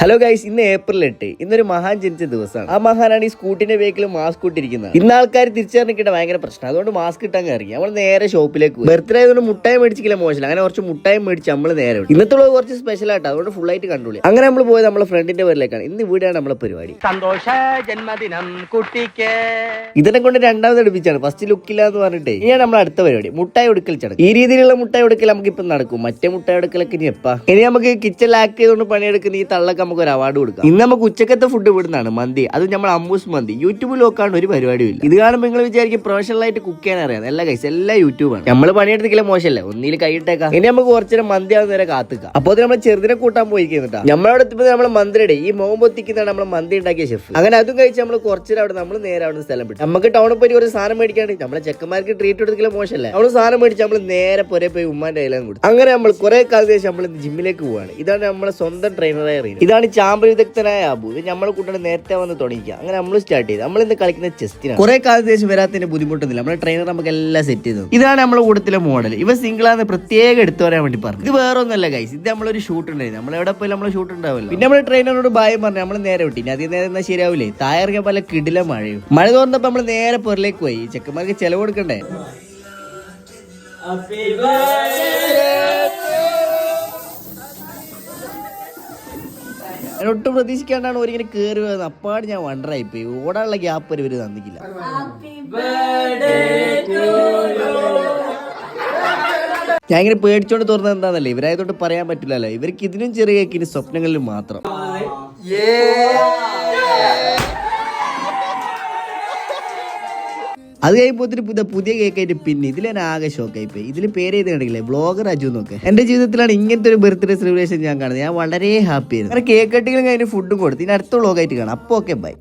Hello guys, ഇന്ന് April 8. ഇന്നൊരു മഹാൻ ജനിച്ച ദിവസമാണ്. ആ മഹാനാണ് ഈ സ്കൂട്ടിന്റെ വേക്കിൽ മാസ്ക് ഇട്ടിരിക്കുന്നത്. ഇന്ന് ആൾക്കാർ തിരിച്ചറിഞ്ഞിട്ട് ഭയങ്കര പ്രശ്നം. അതുകൊണ്ട് മാസ്ക് ഇട്ടാൻ ഇറങ്ങി നമ്മൾ നേരെ ഷോപ്പിലേക്ക് പോയി. ബർത്ത്ഡേ ആയതുകൊണ്ട് മുട്ടായി മേടിച്ചില്ല, മോശമില്ല. അങ്ങനെ കുറച്ച് മുട്ടായി മേടിച്ച് നമ്മൾ നേരെ വിട്ടു. ഇന്നത്തെ കുറച്ച് സ്പെഷ്യൽ ആയിട്ട്, അതുകൊണ്ട് ഫുൾ ആയിട്ട് കണ്ടുള്ളി. അങ്ങനെ നമ്മൾ പോയത് നമ്മളെ ഫ്രണ്ടിന്റെ പേരിലേക്കാണ്. ഇന്ന് ഇവിടെയാണ് നമ്മളെ പരിപാടി. സന്തോഷ ജന്മദിനം കുട്ടിക്ക്. ഇതിനെ കൊണ്ട് രണ്ടാമത് എടുപ്പിച്ചാണ്, ഫസ്റ്റ് ലുക്കില്ല എന്ന് പറഞ്ഞിട്ട്. ഇനിയാണ് നമ്മൾ അടുത്ത പരിപാടി, മുട്ടായി എടുക്കൽ ചടങ്ങ്. ഈ രീതിയിലുള്ള മുട്ടായി എടുക്കൽ നമുക്ക് ഇപ്പം നടക്കും. മറ്റേ മുട്ടായി എടുക്കലൊക്കെ ഇനി എപ്പാ. ഇനി നമുക്ക് കിച്ചൺ ലാക്ക് ചെയ്തുകൊണ്ട് പണിയെടുക്കുന്ന ഈ തള്ളക്ക് നമുക്ക് ഒരു അവാർഡ് കൊടുക്കാം. ഇന്ന് നമുക്ക് ഉച്ചക്കത്തെ ഫുഡ് ഇവിടുന്നാണ്, മന്തി. അത് നമ്മൾ അമ്മൂസ് മന്തി. യൂട്യൂബിൽ നോക്കാണ്ട് ഒരു പരിപാടിയും ഇല്ല. ഇത് കാണുമ്പോൾ നിങ്ങൾ വിചാരിക്കും പ്രൊഫഷണൽ ആയിട്ട് കുക്ക് ചെയ്യാൻ അറിയാം. എല്ലാ കൈസ് എല്ലാം യൂട്യൂബാണ്. നമ്മൾ പണിയെടുത്തില്ല, മോശമല്ലേ, ഒന്നിൽ കൈയിട്ടേക്കാം. ഇനി നമുക്ക് കുറച്ചേരം മന്തി ആവുന്ന നേരെ കാത്തുക്കാം. അപ്പോൾ നമ്മൾ ചെറുതിനെ കൂട്ടാൻ പോയിരിക്കുന്നുട്ടാ. നമ്മളവിടെ എത്തുമ്പോൾ നമ്മളെ മന്ത്രിയുടെ ഈ മോമ്പൊത്തിക്കുന്നതാണ് നമ്മളെ മന്തി ഉണ്ടാക്കിയ ഷെഫ്. അങ്ങനെ അതും കഴിച്ച് നമ്മൾ കുറച്ചേരം അവിടെ നമ്മൾ നേരെ അവിടെ സ്ഥലം വിട്ടു. നമുക്ക് ടൗണിൽ പോയി കുറച്ച് സാധനം മേടിക്കാണ്ട് നമ്മളെ ചെക്കന്മാർക്ക് ട്രീറ്റ് എടുത്തില്ല, മോശമല്ലേ. നമ്മൾ സാധനം മേടിച്ച് നമ്മൾ നേരെ പുറേ പോയി ഉമ്മാന്റെ കയ്യിലും കൊടുത്തു. അങ്ങനെ നമ്മൾ കുറെ കാലം ശേഷം നമ്മൾ ജിമ്മിലേക്ക് പോവാണ്. ഇതാണ് നമ്മളെ സ്വന്തം ട്രെയിനറായ റീന. ഇതാണ് ചാമ്പ വിദഗ്ധനായ അബു. ഇത് നമ്മളെ കൂട്ടാണ് നേരത്തെ വന്ന് തുടങ്ങിക്കുക. അങ്ങനെ നമ്മൾ സ്റ്റാർട്ട് ചെയ്ത് നമ്മൾ ഇന്ന് കളിക്കുന്ന ചെസ്റ്റിനാണ്. കുറെ കാലത്ത് ശേഷം വരാത്തതിന്റെ ബുദ്ധിമുട്ടൊന്നുമില്ല. നമ്മുടെ ട്രെയിനർ നമുക്ക് എല്ലാം സെറ്റ് ചെയ്തു. ഇതാണ് നമ്മളെ കൂട്ടത്തിലെ മോഡൽ. ഇവ സിംഗിളാന്ന് പ്രത്യേകം എടുത്തു പറയാൻ വേണ്ടി പറഞ്ഞു. ഇത് വേറെ ഒന്നല്ല ഗൈസ്, ഇത് നമ്മളൊരു ഷൂട്ട് ഉണ്ടായിരുന്നു. നമ്മളെവിടെ പോയി നമ്മളെ ഷൂട്ട് ഉണ്ടാവില്ല. പിന്നെ നമ്മുടെ ട്രെയിനറോട് ബായം പറഞ്ഞു നമ്മൾ നേരെ വിട്ടി. അതേ നേരം ശരിയാവില്ലേ, തായറിയാൻ പല കിടില മഴയും. മഴ തോർന്നപ്പോ നമ്മൾ നേരെ പുറലേക്ക് പോയി. ചെക്കന്മാർക്ക് ചെലവ് കൊടുക്കണ്ടേ. ഒട്ടും പ്രതീക്ഷിക്കാണ്ടാണ് ഒരിങ്ങനെ കയറി വരുന്നത്. അപ്പാട് ഞാൻ വണ്ടറായി പോയി. ഓടാനുള്ള ഗ്യാപ്പ് ഒരു തന്നിക്കില്ല. ഞാൻ ഇങ്ങനെ പേടിച്ചോണ്ട് തുറന്നത് എന്താന്നല്ലേ, ഇവരായതുകൊണ്ട് പറയാൻ പറ്റില്ലല്ലോ. ഇവർക്ക് ഇതിനും ചെറിയ കേക്കിന് സ്വപ്നങ്ങളിലും മാത്രം. അത് കഴിയുമ്പോൾ പുതിയ കേക്കായിട്ട് പിന്നെ ഇതിൽ ഞാൻ ആകെ ഷോക്കായി പോയി. ഇതിൽ പേര് ചെയ്ത് കണ്ടില്ലേ, ബ്ലോഗർ അജു എന്നൊക്കെ. എന്റെ ജീവിതത്തിലാണ് ഇങ്ങനത്തെ ഒരു ബർത്ത്ഡേ സെലിബ്രേഷൻ ഞാൻ കാണുന്നത്. ഞാൻ വളരെ ഹാപ്പി ആയിരുന്നു. അങ്ങനെ കേക്ക് കട്ടിങ്ങിലും കഴിഞ്ഞ് ഫുഡും കൊടുത്ത് ഇനി അടുത്ത വ്ളോഗായിട്ട് കാണാം. അപ്പോൾ ഓക്കെ, ബൈ.